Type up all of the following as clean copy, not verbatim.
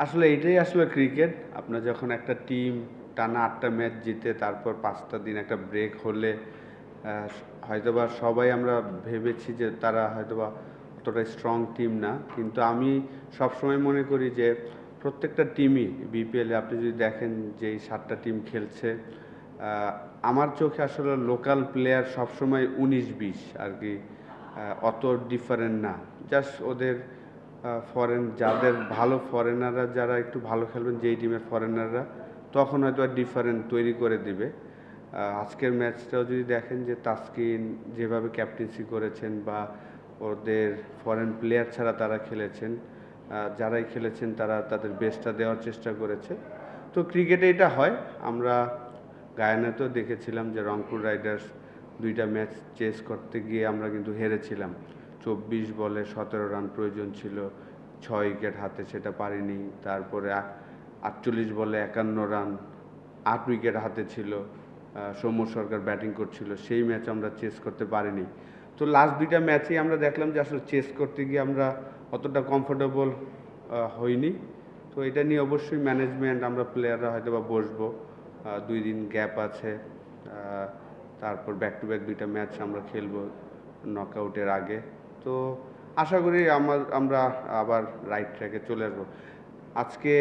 আসলে এটাই আসলে ক্রিকেট। আপনার যখন একটা টিম টানা ৮টা ম্যাচ জিতে তারপর ৫টা দিন একটা ব্রেক হলে হয়তোবা সবাই আমরা ভেবেছি যে তারা হয়তোবা অতটা স্ট্রং টিম না। কিন্তু আমি সবসময় মনে করি যে প্রত্যেকটা টিমই বিপিএলে আপনি যদি দেখেন যে এই ৭টা টিম খেলছে, আমার চোখে আসলে লোকাল প্লেয়ার সবসময় ১৯-২০ আর কি, অত ডিফারেন্ট না। জাস্ট ওদের যাদের ভালো ফরেনাররা যারা একটু ভালো খেলবেন যেই টিমের ফরেনাররা, তখন হয়তো আর ডিফারেন্ট তৈরি করে দিবে। আজকের ম্যাচটাও যদি দেখেন যে তাসকিন যেভাবে ক্যাপ্টেন্সি করেছেন বা ওদের ফরেন প্লেয়ার ছাড়া তারা খেলেছেন, যারাই খেলেছেন তারা তাদের বেস্টটা দেওয়ার চেষ্টা করেছে। তো ক্রিকেটে এটা হয়। আমরা গায়ানাতেও দেখেছিলাম যে রংপুর রাইডার্স ২টা ম্যাচ চেস করতে গিয়ে আমরা কিন্তু হেরেছিলাম। ২৪ বলে ১৭ রান প্রয়োজন ছিল, ৬ উইকেট হাতে সেটা পারিনি। তারপরে ৪৮ বলে ৫১ রান, ৮ উইকেট হাতে ছিল, সৌম্য সরকার ব্যাটিং করছিল, সেই ম্যাচ আমরা চেস করতে পারিনি। তো লাস্ট ২টা ম্যাচেই আমরা দেখলাম যে আসলে চেস করতে গিয়ে আমরা অতটা কমফোর্টেবল হইনি। তো এটা নিয়ে অবশ্যই ম্যানেজমেন্ট আমরা প্লেয়াররা হয়তো বা বসবো। ২ দিন গ্যাপ আছে, তারপর ব্যাক টু ব্যাক ২টা ম্যাচ আমরা খেলবো নকআউটের আগে। তো আশা করি আমরা আবার রাইট ট্র্যাকে চলে আসবো। আজকে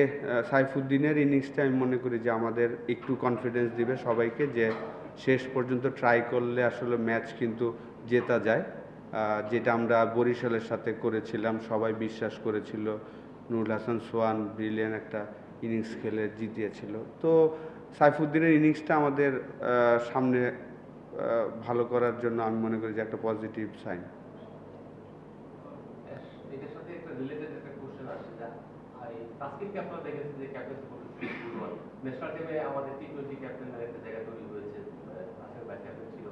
সাইফুদ্দিনের ইনিংসটা আমি মনে করি যে আমাদের একটু কনফিডেন্স দিবে সবাইকে যে শেষ পর্যন্ত ট্রাই করলে আসলে ম্যাচ কিন্তু জেতা যায়। যেটা আমরা বরিশালের সাথে করেছিলাম, সবাই বিশ্বাস করেছিল। নুরুল হাসান সোহান ব্রিলিয়ান্ট একটা ইনিংস খেলে জিতিয়েছিল। তো সাইফুদ্দিনের ইনিংসটা আমাদের সামনে ভালো করার জন্য আমি মনে করি যে একটা পজিটিভ সাইন। এটার সাথে একটা রিলেটেড একটা কোশ্চেন আসছে যা তাসকিনকে আপনারা দেখেছেন যে ক্যাপ্টেন্সি করতেছে ফুটবল ন্যাশনাল টিমে আমাদের টি-20 ক্যাপ্টেনের একটা জায়গা তৈরি হয়েছে, আসলে ভাইস ক্যাপ্টেন ছিল।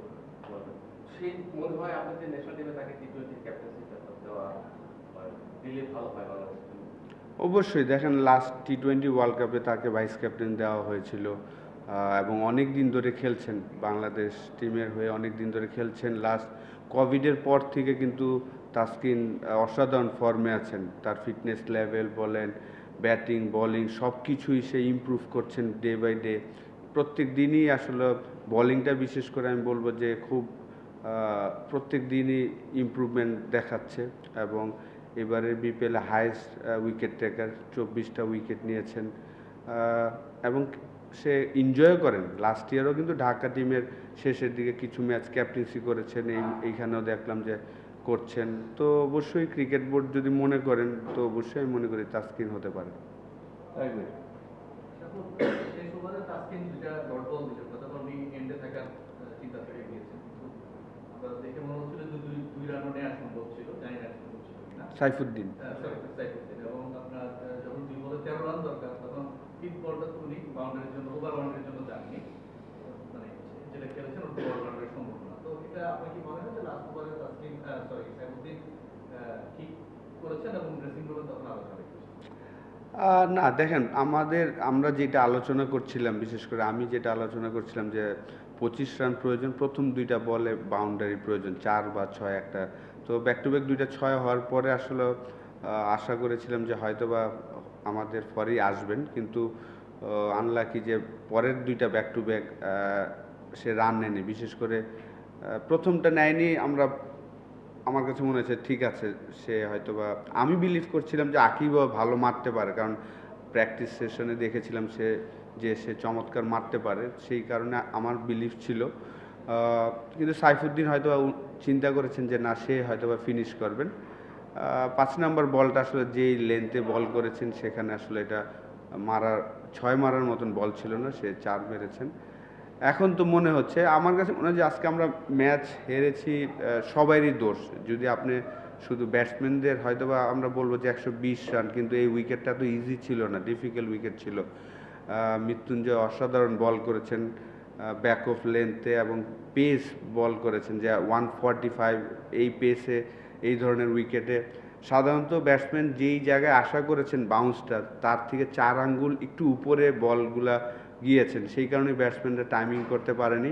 সেই মনে হয় আপনার যে ন্যাশনাল টিমে তাকে টি-20 ক্যাপ্টেন্সি দেওয়া দিলে ভালো হয় বাংলাদেশের জন্য। অবশ্যই দেখেন লাস্ট টি-20 ওয়ার্ল্ড কাপে তাকে ভাইস ক্যাপ্টেন দেওয়া হয়েছিল, এবং অনেক দিন ধরে খেলছেন বাংলাদেশ টিমের হয়ে, অনেক দিন ধরে খেলছেন। লাস্ট কোভিডের পর থেকে কিন্তু তাসকিন অসাধারণ ফর্মে আছেন। তার ফিটনেস লেভেল বলেন, ব্যাটিং বোলিং সব কিছুই সে ইমপ্রুভ করছেন ডে বাই ডে। প্রত্যেক দিনই আসলে বোলিংটা বিশেষ করে আমি বলবো যে খুব প্রত্যেক দিনই ইমপ্রুভমেন্ট দেখাচ্ছে। এবং এবারের বিপিএল হাইয়েস্ট উইকেট টেকার, ২৪টা উইকেট নিয়েছেন, এবং সে এনজয়ও করেন। লাস্ট ইয়ারও কিন্তু ঢাকা টিমের শেষের দিকে কিছু ম্যাচ ক্যাপ্টেন্সি করেছেন, এইখানেও দেখলাম যে করছেন। তো অবশ্যই ক্রিকেট বোর্ড যদি মনে করেন তো অবশ্যই আমি মনে করি তাসকিন হতে পারে। শেষ ওভারে তাসকিন ২টা ডট বল দিলেন, তখন উনি এন্ডে থাকার চিন্তা থেকে গিয়েছেন। আমরা দেখে মনে হচ্ছিল যে ২ রানও নেওয়া সম্ভব ছিল, জানি না সম্ভব ছিল কিনা। সাইফুদ্দিন সাইফুদ্দিন এবং আপনার যখন ২ বলে ১৩ রান দরকার তখন ফিফথ বলটা তো উনি বাউন্ডারির জন্য ওভার বাউন্ডারির জন্য যাননি, মানে যেটা খেলেছেন ওর ওভার বাউন্ডারির সম্ভাবনা। তো এটা আপনার কি মনে হয় যে লাস্ট ওভারে তাসকিন সাইফুদ্দিন ঠিক করেছেন এবং ড্রেসিং রুমে তখন আলোচনা করেছেন? না দেখেন, আমরা যেটা আলোচনা করছিলাম, বিশেষ করে আমি যেটা আলোচনা করছিলাম যে ২৫ রান প্রয়োজন, প্রথম ২টা বলে বাউন্ডারি প্রয়োজন ৪ বা ৬ একটা। তো ব্যাক টু ব্যাক ২টা ৬ হওয়ার পরে আসলে আশা করেছিলাম যে হয়তোবা আমাদের পরেই আসবেন, কিন্তু আনলাকি যে পরের ২টা back to back say run নেয়নি। বিশেষ করে প্রথমটা নেয়নি, আমার কাছে মনে হয়েছে ঠিক আছে, সে হয়তোবা, আমি বিলিভ করছিলাম যে আকিবও ভালো মারতে পারে, কারণ প্র্যাকটিস সেশনে দেখেছিলাম সে চমৎকার মারতে পারে, সেই কারণে আমার বিলিভ ছিল। কিন্তু সাইফুদ্দিন হয়তো চিন্তা করেছেন যে না, সে হয়তোবা ফিনিশ করবেন। ৫ নাম্বার বলটা আসলে যেই লেন্থে বল করেছেন সেখানে আসলে এটা মারার ৬ মারার মতন বল ছিল না, সে ৪ মেরেছেন। এখন তো মনে হচ্ছে, আমার কাছে মনে হয় যে আজকে আমরা ম্যাচ হেরেছি সবারই দোষ। যদি আপনি শুধু ব্যাটসম্যানদের হয়তোবা আমরা বলবো যে ১২০ রান, কিন্তু এই উইকেটটা তো ইজি ছিল না, ডিফিকাল্ট উইকেট ছিল। মৃত্যুঞ্জয় অসাধারণ বল করেছেন ব্যাক অফ লেন্থে, এবং পেস বল করেছেন যে 145, এই পেসে এই ধরনের উইকেটে সাধারণত ব্যাটসম্যান যেই জায়গায় আশা করেছেন বাউন্সটা, তার থেকে ৪ আঙ্গুল একটু উপরে বলগুলা গিয়েছেন, সেই কারণে ব্যাটসম্যানরা টাইমিং করতে পারেনি।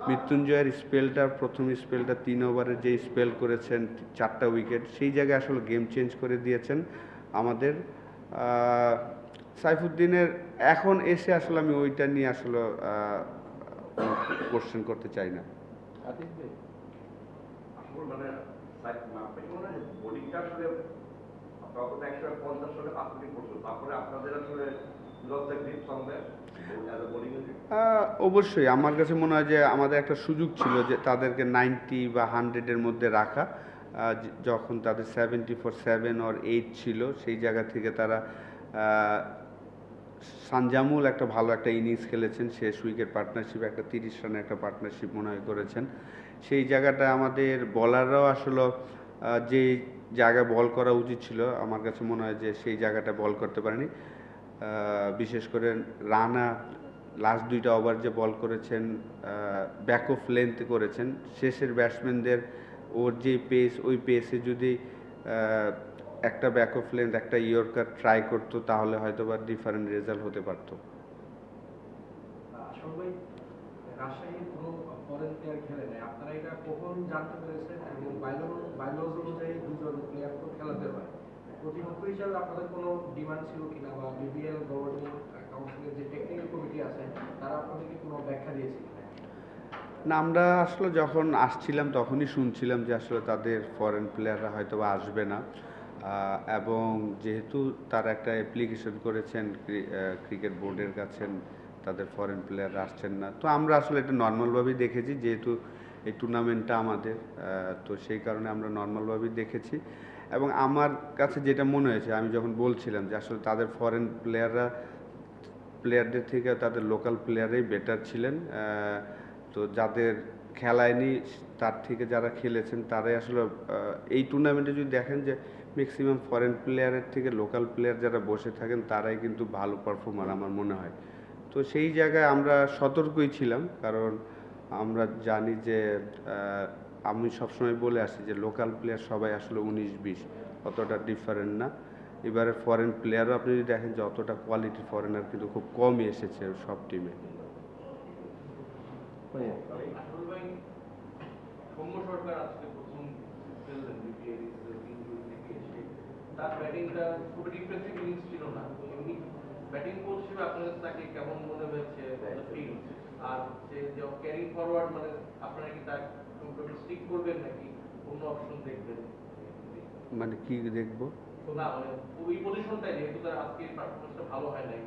মৃত্যুঞ্জয়ের স্পেলটা, প্রথম স্পেলটা ৩ ওভারের যে স্পেল করেছেন ৪টা উইকেট, সেই জায়গায় আসলে গেম চেঞ্জ করে দিয়েছেন আমাদের। সাইফুদ্দিনের এখন এসে আসলে আমি ওইটা নিয়ে আসলে কোশ্চেন করতে চাই না। আতিক ভাই, আসলে মানে আপনি কি মনে হয় বোলিংটা আসলে আপনারা তো 150 রানে 5 উইকেট পড়ছিল, তারপরে আপনাদের আসলে loss the grip somewhere as a bowling unit? অবশ্যই আমার কাছে মনে হয় যে আমাদের একটা সুযোগ ছিল যে তাদেরকে 90 বা 100-এর মধ্যে রাখা। যখন তাদের 74, 7 or 8 ছিল, সেই জায়গা থেকে তারা সানজামুল একটা ভালো একটা ইনিংস খেলেছেন, শেষ উইকেট পার্টনারশিপ একটা 30 রানের একটা পার্টনারশিপ মনে হয় করেছেন। সেই জায়গাটা আমাদের বলাররাও আসলে যে জায়গায় বল করা উচিত ছিল, আমার কাছে মনে হয় যে সেই জায়গাটা বল করতে পারেনি। বিশেষ করে রানা লাস্ট 2টা ওভার যে বল করেছেন, ব্যাক অফ লেন্থ করেছেন, শেষের ব্যাটসম্যানদের ওর যে পেস, ওই পেসে যদি একটা ব্যাক অফ লেন্থ একটা ইয়র্কার ট্রাই করতো তাহলে হয়তো বা ডিফারেন্ট রেজাল্ট হতে পারতো। আসল ভাই, রাজশাহীর কোনো ফরেন প্লেয়ার খেলে নাই, আপনারা এটা কখন জানতে পেরেছেন? এবং বাইলজ অনুযায়ী দুজন প্লেয়ার তো খেলাতে হয়, প্রতিপক্ষ হিসাবে আপনাদের কোনো ডিমান্ড ছিল কিনা, বা বিবিএল গভর্নিং কাউন্সিলের যে টেকনিক্যাল কমিটি আছে তারা আপনাদেরকে কোনো ব্যাখ্যা দিয়েছে কিনা? না, আমরা আসলে যখন আসছিলাম তখনই শুনছিলাম যে আসলে তাদের ফরেন প্লেয়াররা হয়তো বা আসবে না, এবং যেহেতু তারা একটা অ্যাপ্লিকেশন করেছেন ক্রিকেট বোর্ডের কাছে, তাদের ফরেন প্লেয়াররা আসছেন না, তো আমরা আসলে এটা নর্মালভাবেই দেখেছি, যেহেতু এই টুর্নামেন্টটা আমাদের, তো সেই কারণে আমরা নর্মালভাবেই দেখেছি। এবং আমার কাছে যেটা মনে হয়েছে, আমি যখন বলছিলাম যে আসলে তাদের ফরেন প্লেয়ারদের থেকে তাদের লোকাল প্লেয়ারই বেটার ছিলেন, তো যাদের খেলায়নি তার থেকে যারা খেলেছেন তারাই আসলে এই টুর্নামেন্টে যদি দেখেন যে ম্যাক্সিমাম ফরেন প্লেয়ারের থেকে লোকাল প্লেয়ার যারা বসে থাকেন তারাই কিন্তু ভালো পারফর্মার আমার মনে হয়। তো সেই জায়গায় আমরা সতর্কই ছিলাম, কারণ আমরা জানি যে আমি সবসময় বলে আসি যে লোকাল প্লেয়ার সবাই আসলে 19-20 অতটা ডিফারেন্ট না। এবারে ফরেন প্লেয়ারও আপনি যদি দেখেন যে অতটা কোয়ালিটি ফরেনার কিন্তু খুব কমই এসেছে সব টিমে। আসল ভাই, সৌম্য সরকার আজকে প্রথম খেললেন বিপিএল থেকে এসে, তার ব্যাটিংটা খুবই ডিফেন্সিভ ইনিংস ছিল না, এমনি ব্যাটিং কোচ হিসেবে আপনার তাকে কেমন মনে হয়েছে ফিল? আর সে যে ক্যারি ফরওয়ার্ড, মানে আপনারা কি তার স্টিক করবেন নাকি অন্য অপশন দেখবেন? মানে কি দেখবো? না মানে ওই পজিশনটাই, যেহেতু তার আজকে পারফরমেন্সটা ভালো হয় নাই,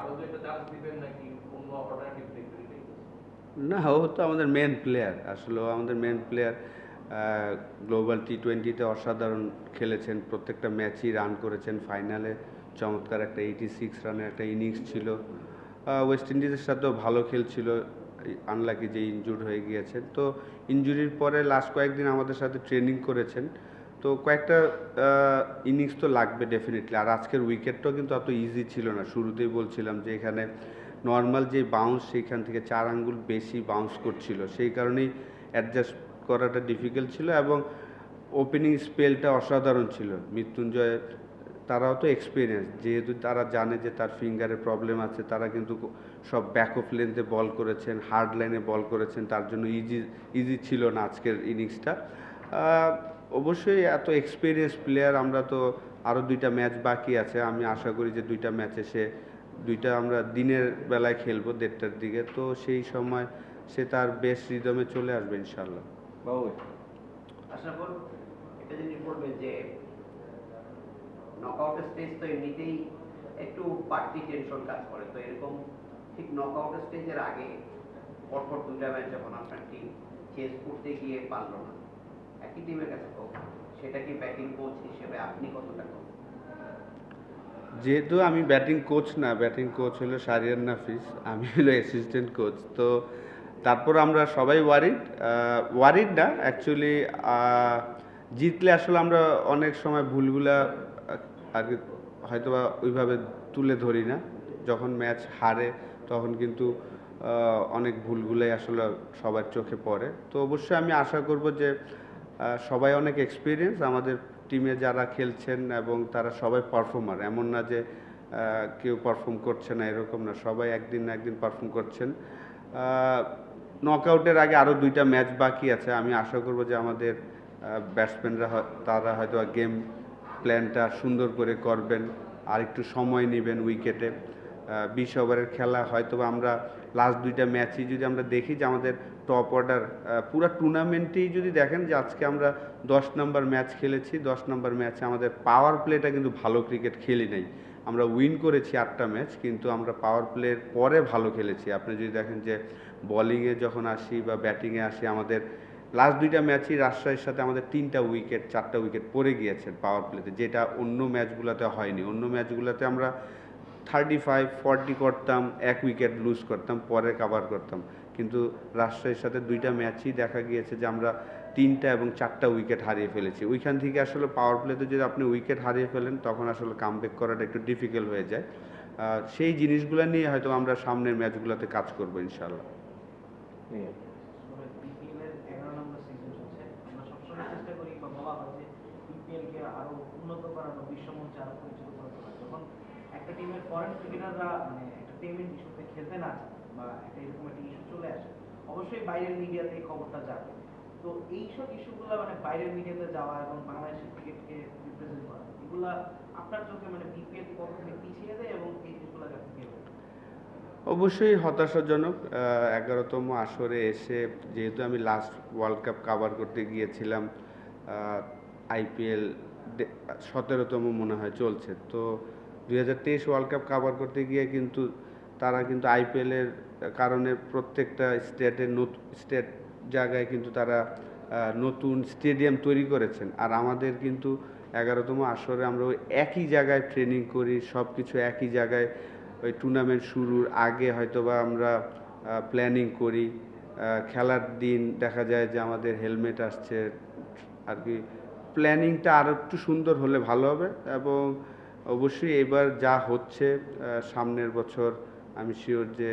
আরো তো একটা চান্স দিবেন নাকি অন্য অল্টারনেটিভ দেখবেন? না, ও তো আমাদের মেন প্লেয়ার, আসলে ও আমাদের মেন প্লেয়ার। গ্লোবাল T20-তে অসাধারণ খেলেছেন, প্রত্যেকটা ম্যাচই রান করেছেন, ফাইনালে চমৎকার একটা 86 রানের একটা ইনিংস ছিল। ওয়েস্ট ইন্ডিজের সাথেও ভালো খেলছিল, আনলাকি যে ইনজুর হয়ে গিয়েছেন। তো ইনজুরির পরে লাস্ট কয়েকদিন আমাদের সাথে ট্রেনিং করেছেন, তো কয়েকটা ইনিংস তো লাগবে ডেফিনেটলি। আর আজকের উইকেটটাও কিন্তু অত ইজি ছিল না, শুরুতেই বলছিলাম যে এখানে নর্মাল যে বাউন্স সেইখান থেকে 4 আঙ্গুল বেশি বাউন্স করছিল, সেই কারণেই অ্যাডজাস্ট করাটা ডিফিকাল্ট ছিল। এবং ওপেনিং স্পেলটা অসাধারণ ছিল মৃত্যুঞ্জয়। তারাও তো এক্সপিরিয়েন্স, যেহেতু তারা জানে যে তার ফিঙ্গারের প্রবলেম আছে, তারা কিন্তু সব ব্যাক অফ লেন্থে বল করেছেন, হার্ড লাইনে বল করেছেন, তার জন্য ইজি ছিল না আজকের ইনিংসটা। অবশ্যই এত এক্সপিরিয়েন্স প্লেয়ার, আমরা তো আরও 2টা ম্যাচ বাকি আছে, আমি আশা করি যে 2টা ম্যাচে দুইটা আমরা দিনের বেলায় খেলবো 1:30টার দিকে, তো সেই সময় সে তার বেস্ট রিদমে চলে আসবে ইনশাল্লাহ। বাবু, আশা করি এটা জিনিস বলবে যে নকআউট স্টেজ তো এমনিতেই একটু বাড়তি টেনশন কাজ করে, তো এরকম ঠিক নকআউট স্টেজের আগে পরপর 2টা ম্যাচ যখন আপনার টিম চেস করতে গিয়ে পারলো না, একই টিমের কাছে, তো সেটা কি ব্যাটিং কোচ হিসেবে আপনি কতটা করেন? যেহেতু আমি ব্যাটিং কোচ না, ব্যাটিং কোচ হলো শাহরিয়ার নাফিস, আমি হলো অ্যাসিস্ট্যান্ট কোচ, তো তারপর আমরা সবাই ওয়ারিড না অ্যাকচুয়ালি। জিতলে আসলে আমরা অনেক সময় ভুলগুলা আগে হয়তো বা ওইভাবে তুলে ধরি না, যখন ম্যাচ হারে তখন কিন্তু অনেক ভুলগুলাই আসলে সবার চোখে পড়ে। তো অবশ্যই আমি আশা করব যে সবাই অনেক এক্সপিরিয়েন্স আমাদের টিমে যারা খেলছেন, এবং তারা সবাই পারফর্মার, এমন না যে কেউ পারফর্ম করছে না, এরকম না, সবাই একদিন না একদিন পারফর্ম করছেন। নকআউটের আগে আরও 2টা ম্যাচ বাকি আছে, আমি আশা করব যে আমাদের ব্যাটসম্যানরা তারা হয়তো গেম প্ল্যানটা সুন্দর করে করবেন, আর একটু সময় নেবেন উইকেটে। 20 ওভারের খেলা হয়তো বা আমরা লাস্ট 2টা ম্যাচই যদি আমরা দেখি যে আমাদের টপ অর্ডার পুরো টুর্নামেন্টেই যদি দেখেন যে আজকে আমরা 10 নম্বর ম্যাচ খেলেছি, 10 নম্বর ম্যাচে আমাদের পাওয়ার প্লেটা কিন্তু ভালো ক্রিকেট খেলি নাই। আমরা উইন করেছি 8টা ম্যাচ, কিন্তু আমরা পাওয়ার প্লের পরে ভালো খেলেছি। আপনি যদি দেখেন যে বোলিংয়ে যখন আসি বা ব্যাটিংয়ে আসি, আমাদের লাস্ট 2টা ম্যাচই রাজশাহীর সাথে আমাদের 3টা উইকেট 4টা উইকেট পড়ে গিয়েছে পাওয়ার প্লেতে, যেটা অন্য ম্যাচগুলোতে হয়নি। অন্য ম্যাচগুলোতে আমরা 35-40 করতাম, 1 উইকেট লুজ করতাম, পরে কভার করতাম। কিন্তু রাজশাহীর সাথে 2টা ম্যাচই দেখা গিয়েছে যে আমরা 3টা এবং 4টা উইকেট হারিয়ে ফেলেছি। ওইখান থেকে আসলে পাওয়ার প্লেতে যদি আপনি উইকেট হারিয়ে ফেলেন তখন আসলে কামব্যাক করাটা একটু ডিফিকাল্ট হয়ে যায়। সেই জিনিসগুলো নিয়ে হয়তো আমরা সামনের ম্যাচগুলোতে কাজ করবো ইনশাআল্লাহ। বিপিএল এর 11 নম্বর সিজন চলছে। আমরা সবসময় চেষ্টা করি বা বলা হয় যে বিপিএল কে আরো উন্নত করা বা বিশ্বমঞ্চে আরো পরিচিত করা দরকার। যখন একটা টিমের ফরেন ক্রিকেটাররা মানে একটা পেমেন্ট ইস্যুতে খেলতে না চায় বা একটা এরকম একটা ইস্যু চলে আসে, অবশ্যই বাইরের মিডিয়াতে এই খবরটা যাবে। তো এইসব ইস্যুগুলো মানে বাইরের মিডিয়াতে যাওয়া এবং বাংলাদেশের ক্রিকেটকে রিপ্রেজেন্ট করা, এগুলা আপনার চোখে মানে বিপিএল কতখানি পিছিয়ে দেয় এবং এই জিনিসগুলো কাছে কিভাবে? অবশ্যই হতাশাজনক। 11তম আসরে এসে, যেহেতু আমি লাস্ট ওয়ার্ল্ড কাপ কাভার করতে গিয়েছিলাম, আইপিএল 17তম মনে হয় চলছে, তো 2023 ওয়ার্ল্ড কাপ কাভার করতে গিয়ে কিন্তু তারা কিন্তু আইপিএলের কারণে প্রত্যেকটা স্টেট জায়গায় কিন্তু তারা নতুন স্টেডিয়াম তৈরি করেছেন। আর আমাদের কিন্তু 11তম আসরে আমরা ওই একই জায়গায় ট্রেনিং করি, সব কিছু একই জায়গায়। ওই টুর্নামেন্ট শুরুর আগে হয়তোবা আমরা প্ল্যানিং করি, খেলার দিন দেখা যায় যে আমাদের হেলমেট আসছে আর কি। প্ল্যানিংটা আরও একটু সুন্দর হলে ভালো হবে, এবং অবশ্যই এবার যা হচ্ছে সামনের বছর আমি শিওর যে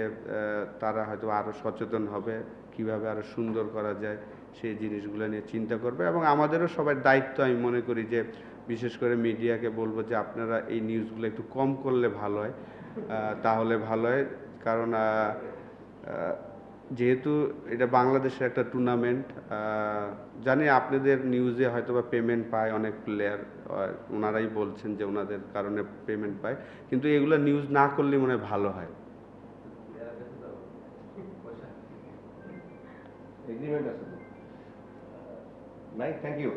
তারা হয়তো আরও সচেতন হবে, কিভাবে আরও সুন্দর করা যায় সেই জিনিসগুলো নিয়ে চিন্তা করবে। এবং আমাদেরও সবার দায়িত্ব, আমি মনে করি যে বিশেষ করে মিডিয়াকে বলবো যে আপনারা এই নিউজগুলো একটু কম করলে ভালো হয়, তাহলে ভালো হয়। কারণ যেহেতু এটা বাংলাদেশের একটা টুর্নামেন্ট, জানি আপনাদের নিউজে হয়তো বা পেমেন্ট পায় অনেক প্লেয়ার, ওনারাই বলছেন যে ওনাদের কারণে পেমেন্ট পায়, কিন্তু এগুলো নিউজ না করলে মনে হয় ভালো হয়। এগ্রিমেন্ট আছে তো? নাই, থ্যাংক ইউ।